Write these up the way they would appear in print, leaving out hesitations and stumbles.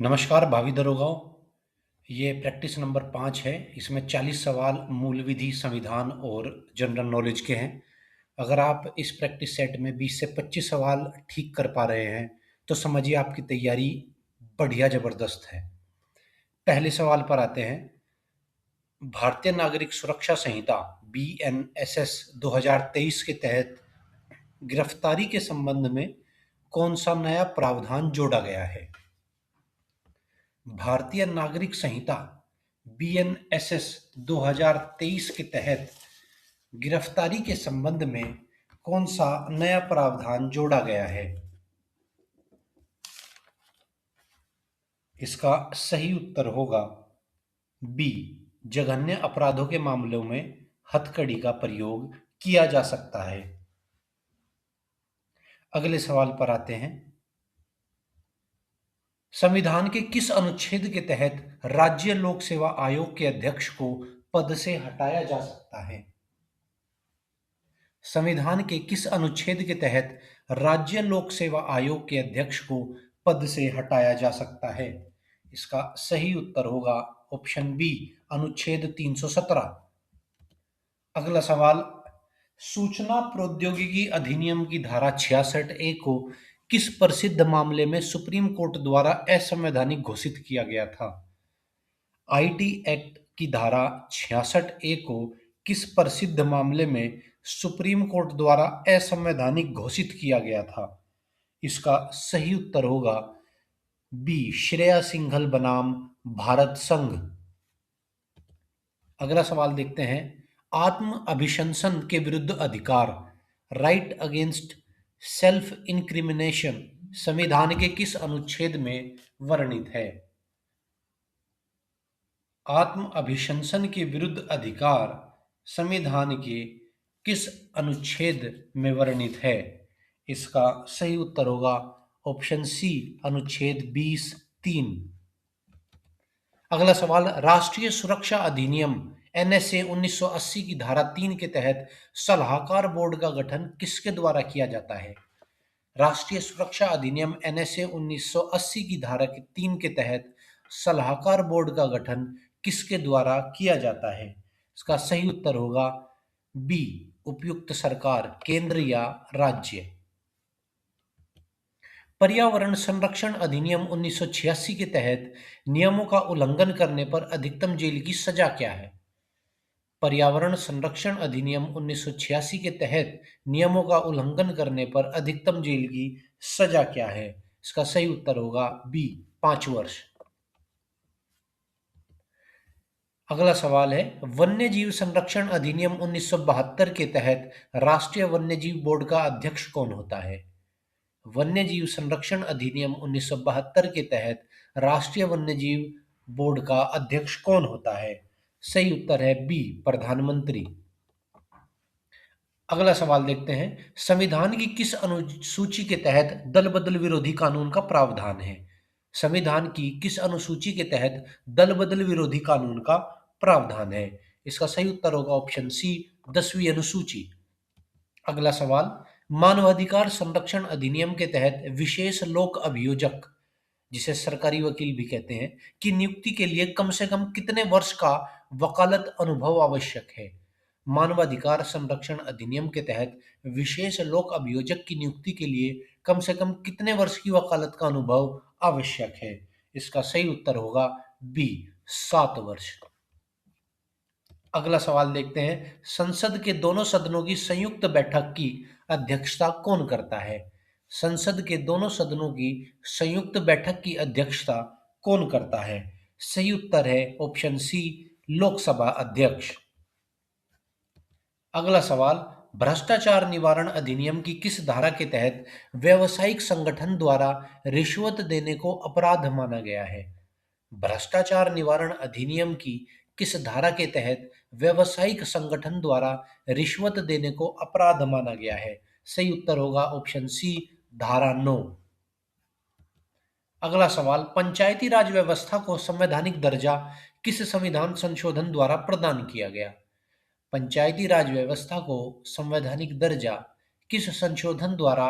नमस्कार भावी दरोगाओं। ये प्रैक्टिस नंबर 5 है। इसमें 40 सवाल मूल विधि, संविधान और जनरल नॉलेज के हैं। अगर आप इस प्रैक्टिस सेट में 20 से 25 सवाल ठीक कर पा रहे हैं तो समझिए आपकी तैयारी बढ़िया ज़बरदस्त है। पहले सवाल पर आते हैं। भारतीय नागरिक सुरक्षा संहिता BNSS 2023 के तहत गिरफ्तारी के संबंध में कौन सा नया प्रावधान जोड़ा गया है? भारतीय नागरिक संहिता BNSS 2023 के तहत गिरफ्तारी के संबंध में कौन सा नया प्रावधान जोड़ा गया है? इसका सही उत्तर होगा बी। जघन्य अपराधों के मामलों में हथकड़ी का प्रयोग किया जा सकता है। अगले सवाल पर आते हैं। संविधान के किस अनुच्छेद के तहत राज्य लोक सेवा आयोग के अध्यक्ष को पद से हटाया जा सकता है? संविधान के किस अनुच्छेद के तहत राज्य लोक सेवा आयोग के अध्यक्ष को पद से हटाया जा सकता है? इसका सही उत्तर होगा ऑप्शन बी, अनुच्छेद 317। अगला सवाल। सूचना प्रौद्योगिकी अधिनियम की धारा 66A को किस प्रसिद्ध मामले में सुप्रीम कोर्ट द्वारा असंवैधानिक घोषित किया गया था? आईटी एक्ट की धारा 66A को किस प्रसिद्ध मामले में सुप्रीम कोर्ट द्वारा असंवैधानिक घोषित किया गया था? इसका सही उत्तर होगा बी, श्रेया सिंघल बनाम भारत संघ। अगला सवाल देखते हैं। आत्म अभिशंसन के विरुद्ध अधिकार, राइट अगेंस्ट सेल्फ इंक्रिमिनेशन, संविधान के किस अनुच्छेद में वर्णित है? आत्म अभिशंसन के विरुद्ध अधिकार संविधान के किस अनुच्छेद में वर्णित है? इसका सही उत्तर होगा ऑप्शन सी, अनुच्छेद 20(3). अगला सवाल। राष्ट्रीय सुरक्षा अधिनियम NSA 1980 की धारा 3 के तहत सलाहकार बोर्ड का गठन किसके द्वारा किया जाता है? राष्ट्रीय सुरक्षा अधिनियम NSA 1980 की धारा 3 के तहत सलाहकार बोर्ड का गठन किसके द्वारा किया जाता है? इसका सही उत्तर होगा बी, उपयुक्त सरकार, केंद्र या राज्य। पर्यावरण संरक्षण अधिनियम 1986 के तहत नियमों का उल्लंघन करने पर अधिकतम जेल की सजा क्या है? पर्यावरण संरक्षण अधिनियम 1986 के तहत नियमों का उल्लंघन करने पर अधिकतम जेल की सजा क्या है? इसका सही उत्तर होगा बी, 5 वर्ष। अगला सवाल है। वन्य जीव संरक्षण अधिनियम 1972 के तहत राष्ट्रीय वन्य जीव बोर्ड का अध्यक्ष कौन होता है? वन्य जीव संरक्षण अधिनियम 1972 के तहत राष्ट्रीय वन्य जीव बोर्ड का अध्यक्ष कौन होता है? सही उत्तर है बी, प्रधानमंत्री। अगला सवाल देखते हैं। संविधान की किस अनुसूची के तहत दल बदल विरोधी कानून का प्रावधान है? संविधान की किस अनुसूची के तहत दल बदल विरोधी कानून का प्रावधान है? इसका सही उत्तर होगा ऑप्शन सी, 10वीं अनुसूची। अगला सवाल। मानवाधिकार संरक्षण अधिनियम के तहत विशेष लोक अभियोजक, जिसे सरकारी वकील भी कहते हैं, की नियुक्ति के लिए कम से कम कितने वर्ष का वकालत अनुभव आवश्यक है? मानवाधिकार संरक्षण अधिनियम के तहत विशेष लोक अभियोजक की नियुक्ति के लिए कम से कम कितने वर्ष की वकालत का अनुभव आवश्यक है? इसका सही उत्तर होगा बी, 7 वर्ष। अगला सवाल देखते हैं। संसद के दोनों सदनों की संयुक्त बैठक की अध्यक्षता कौन करता है? संसद के दोनों सदनों की संयुक्त बैठक की अध्यक्षता कौन करता है? सही उत्तर है ऑप्शन सी, लोकसभा अध्यक्ष। अगला सवाल। भ्रष्टाचार निवारण अधिनियम की किस धारा के तहत व्यावसायिक संगठन द्वारा रिश्वत देने को अपराध माना गया है? भ्रष्टाचार निवारण अधिनियम की किस धारा के तहत व्यावसायिक संगठन द्वारा रिश्वत देने को अपराध माना गया है? सही उत्तर होगा ऑप्शन सी, धारा 9। अगला सवाल। पंचायती राज व्यवस्था को संवैधानिक दर्जा किस संविधान संशोधन द्वारा प्रदान किया गया? पंचायती राज व्यवस्था को संवैधानिक दर्जा किस संशोधन द्वारा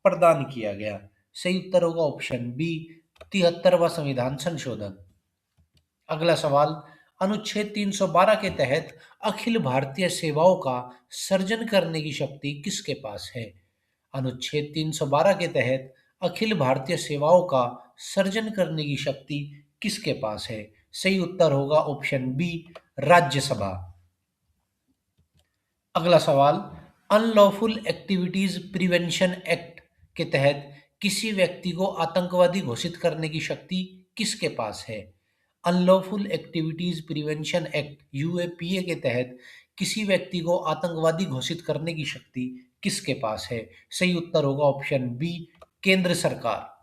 प्रदान किया गया? सही उत्तर होगा ऑप्शन बी, 73वां संविधान संशोधन। अगला सवाल, अनुच्छेद 312 के तहत अखिल भारतीय सेवाओं का सर्जन करने की शक्ति किसके पास है? अनुच्छेद 312 के तहत अखिल भारतीय सेवाओं का सर्जन करने की शक्ति किसके पास है? सही उत्तर होगा ऑप्शन बी, राज्यसभा। अगला सवाल, अनलॉफुल एक्टिविटीज प्रिवेंशन एक्ट के तहत किसी व्यक्ति को आतंकवादी घोषित करने की शक्ति किसके पास है? Unlawful activities prevention act UAPA के तहत किसी व्यक्ति को आतंकवादी घोषित करने की शक्ति किसके पास है? सही उत्तर होगा ऑप्शन बी, केंद्र सरकार।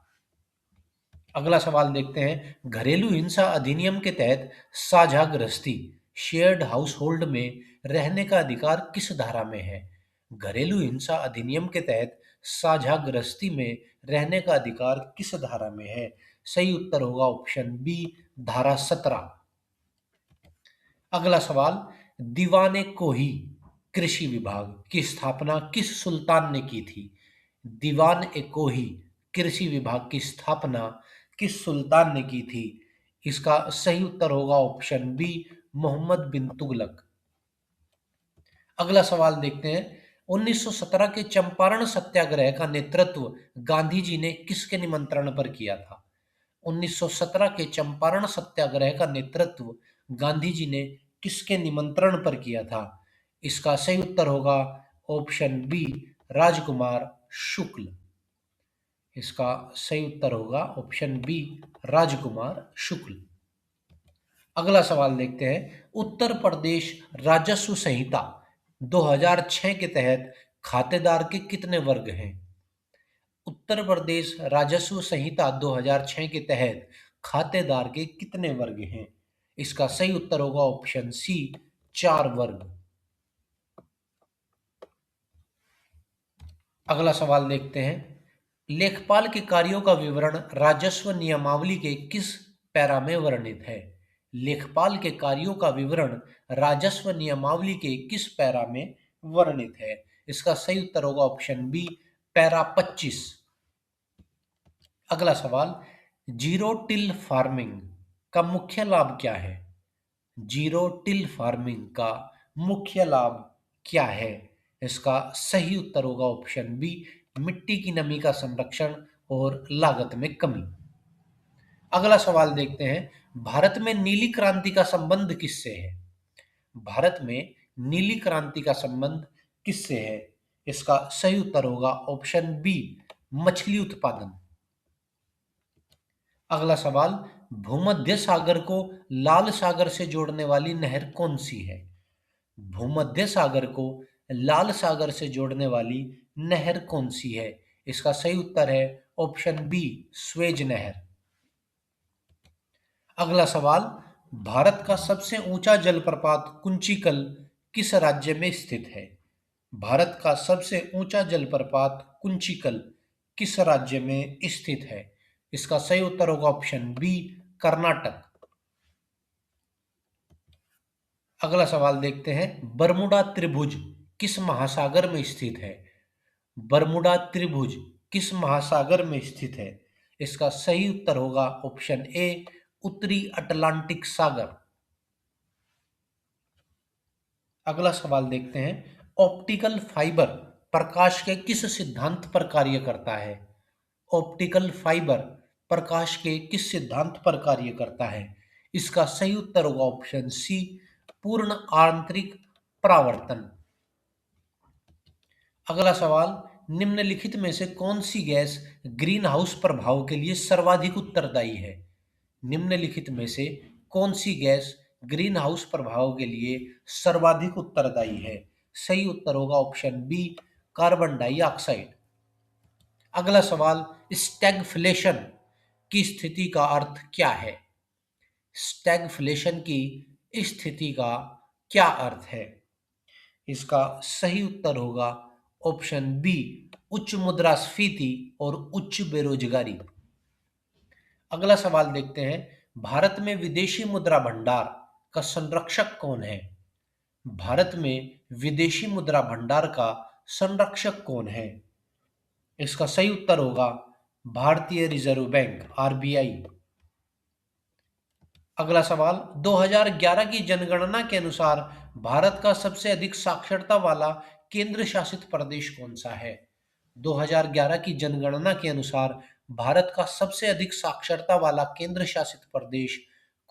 अगला सवाल देखते हैं, घरेलू हिंसा अधिनियम के तहत साझा गृहस्थी शेयर्ड हाउस होल्ड में रहने का अधिकार किस धारा में है? घरेलू हिंसा अधिनियम के तहत साझा गृहस्थी में रहने का अधिकार किस धारा में है? सही उत्तर होगा ऑप्शन बी, धारा 17। अगला सवाल, दीवाने कोही कृषि विभाग की स्थापना किस सुल्तान ने की थी? दीवान ए कोही कृषि विभाग की स्थापना किस सुल्तान ने की थी? इसका सही उत्तर होगा ऑप्शन बी, मोहम्मद बिन तुगलक। अगला सवाल देखते हैं, 1917 के चंपारण सत्याग्रह का नेतृत्व गांधी जी ने किसके निमंत्रण पर किया था? 1917 के चंपारण सत्याग्रह का नेतृत्व गांधी जी ने किसके निमंत्रण पर किया था? इसका सही उत्तर होगा ऑप्शन बी, राजकुमार शुक्ल। इसका सही उत्तर होगा ऑप्शन बी, राजकुमार शुक्ल। अगला सवाल देखते हैं, उत्तर प्रदेश राजस्व संहिता 2006 के तहत खातेदार के कितने वर्ग हैं? उत्तर प्रदेश राजस्व संहिता 2006 के तहत खातेदार के कितने वर्ग हैं? इसका सही उत्तर होगा ऑप्शन सी, 4 वर्ग। अगला सवाल देखते हैं, लेखपाल के कार्यों का विवरण राजस्व नियमावली के किस पैरा में वर्णित है? लेखपाल के कार्यों का विवरण राजस्व नियमावली के किस पैरा में वर्णित है? इसका सही उत्तर होगा ऑप्शन बी, पैरा 25। अगला सवाल, जीरो टिल फार्मिंग का मुख्य लाभ क्या है? जीरो टिल फार्मिंग का मुख्य लाभ क्या है? इसका सही उत्तर होगा ऑप्शन बी, मिट्टी की नमी का संरक्षण और लागत में कमी। अगला सवाल देखते हैं, भारत में नीली क्रांति का संबंध किससे है? भारत में नीली क्रांति का संबंध किससे है? इसका सही उत्तर होगा ऑप्शन बी, मछली उत्पादन। अगला सवाल, भूमध्य सागर को लाल सागर से जोड़ने वाली नहर कौन सी है? भूमध्य सागर को लाल सागर से जोड़ने वाली नहर कौन सी है? इसका सही उत्तर है ऑप्शन बी, स्वेज नहर। अगला सवाल, भारत का सबसे ऊंचा जलप्रपात कुंचिकल किस राज्य में स्थित है? भारत का सबसे ऊंचा जलप्रपात कुंचिकल किस राज्य में स्थित है? इसका सही उत्तर होगा ऑप्शन बी, कर्नाटक। अगला सवाल देखते हैं, बरमुडा त्रिभुज किस महासागर में स्थित है? बरमुडा त्रिभुज किस महासागर में स्थित है? इसका सही उत्तर होगा ऑप्शन ए, उत्तरी अटलांटिक सागर। अगला सवाल देखते हैं, ऑप्टिकल फाइबर प्रकाश के किस सिद्धांत पर कार्य करता है? ऑप्टिकल फाइबर प्रकाश के किस सिद्धांत पर कार्य करता है? इसका सही उत्तर होगा ऑप्शन सी, पूर्ण आंतरिक परावर्तन। अगला सवाल, निम्नलिखित में से कौन सी गैस ग्रीन हाउस प्रभाव के लिए सर्वाधिक उत्तरदायी है? निम्नलिखित में से कौन सी गैस ग्रीन हाउस प्रभाव के लिए सर्वाधिक उत्तरदायी है? सही उत्तर होगा ऑप्शन बी, कार्बन डाइऑक्साइड। अगला सवाल, स्टैगफ्लेशन की स्थिति का अर्थ क्या है? स्टैगफ्लेशन की स्थिति का क्या अर्थ है? इसका सही उत्तर होगा ऑप्शन बी, उच्च मुद्रास्फीति और उच्च बेरोजगारी। अगला सवाल देखते हैं, भारत में विदेशी मुद्रा भंडार का संरक्षक कौन है? भारत में विदेशी मुद्रा भंडार का संरक्षक कौन है? इसका सही उत्तर होगा भारतीय रिजर्व बैंक, आरबीआई। अगला सवाल, 2011 की जनगणना के अनुसार भारत का सबसे अधिक साक्षरता वाला केंद्र शासित प्रदेश कौन सा है? 2011 की जनगणना के अनुसार भारत का सबसे अधिक साक्षरता वाला केंद्र शासित प्रदेश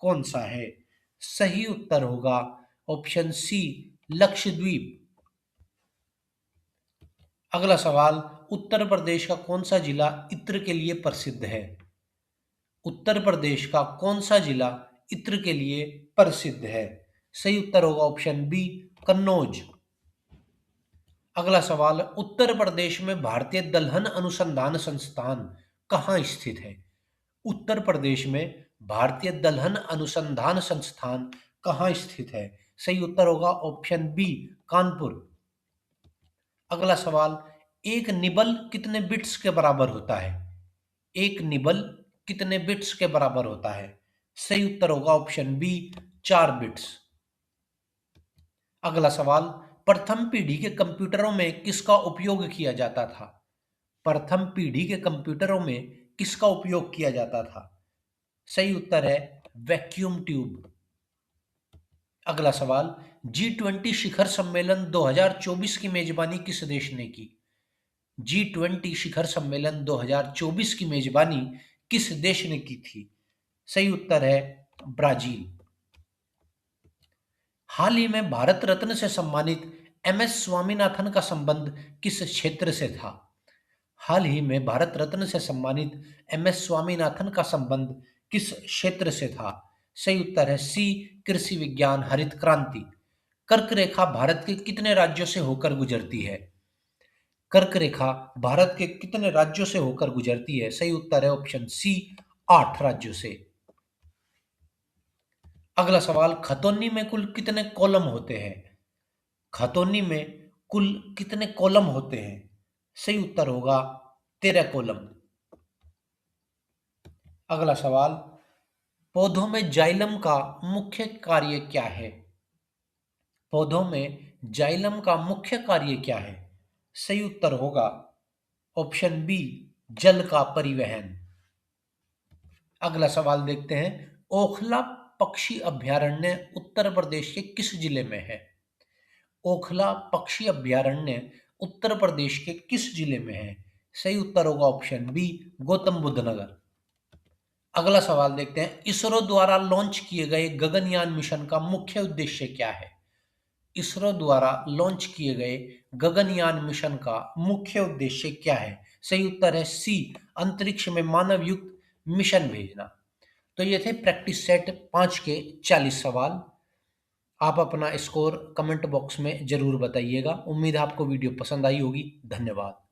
कौन सा है? सही उत्तर होगा ऑप्शन सी, लक्षद्वीप। अगला सवाल, उत्तर प्रदेश का कौन सा जिला इत्र के लिए प्रसिद्ध है? उत्तर प्रदेश का कौन सा जिला इत्र के लिए प्रसिद्ध है? सही उत्तर होगा ऑप्शन बी, कन्नौज। अगला सवाल, उत्तर प्रदेश में भारतीय दलहन अनुसंधान संस्थान कहाँ स्थित है? उत्तर प्रदेश में भारतीय दलहन अनुसंधान संस्थान कहाँ स्थित है? सही उत्तर होगा ऑप्शन बी, कानपुर। अगला सवाल, एक निबल कितने बिट्स के बराबर होता है? एक निबल कितने बिट्स के बराबर होता है? सही उत्तर होगा ऑप्शन बी, 4 बिट्स। अगला सवाल, प्रथम पीढ़ी के कंप्यूटरों में किसका उपयोग किया जाता था? प्रथम पीढ़ी के कंप्यूटरों में किसका उपयोग किया जाता था? सही उत्तर है वैक्यूम ट्यूब। अगला सवाल, G20 शिखर सम्मेलन 2024 की मेजबानी किस देश ने की? G20 शिखर सम्मेलन 2024 की मेजबानी किस देश ने की थी? सही उत्तर है ब्राजील। हाल ही में भारत रत्न से सम्मानित एमएस स्वामीनाथन का संबंध किस क्षेत्र से था? हाल ही में भारत रत्न से सम्मानित एमएस स्वामीनाथन का संबंध किस क्षेत्र से था? सही उत्तर है सी, कृषि विज्ञान, हरित क्रांति। कर्क रेखा भारत के कितने राज्यों से होकर गुजरती है? कर्क रेखा भारत के कितने राज्यों से होकर गुजरती है? सही उत्तर है ऑप्शन सी, 8 राज्यों से। अगला सवाल, खतौनी में कुल कितने कॉलम होते हैं? खतौनी में कुल कितने कॉलम होते हैं? सही उत्तर होगा 13 कॉलम। अगला सवाल, पौधों में जाइलम का मुख्य कार्य क्या है? पौधों में जाइलम का मुख्य कार्य क्या है? सही उत्तर होगा ऑप्शन बी, जल का परिवहन। अगला सवाल देखते हैं, ओखला पक्षी अभयारण्य उत्तर प्रदेश के किस जिले में है? ओखला पक्षी अभयारण्य उत्तर प्रदेश के किस जिले में है? सही उत्तर होगा ऑप्शन बी, गौतम बुद्ध नगर। अगला सवाल देखते हैं, इसरो द्वारा लॉन्च किए गए गगनयान मिशन का मुख्य उद्देश्य क्या है? इसरो द्वारा लॉन्च किए गए गगनयान मिशन का मुख्य उद्देश्य क्या है? सही उत्तर है सी, अंतरिक्ष में मानव युक्त मिशन भेजना। तो ये थे प्रैक्टिस सेट 5 के 40 सवाल। आप अपना स्कोर कमेंट बॉक्स में जरूर बताइएगा। उम्मीद है आपको वीडियो पसंद आई होगी। धन्यवाद।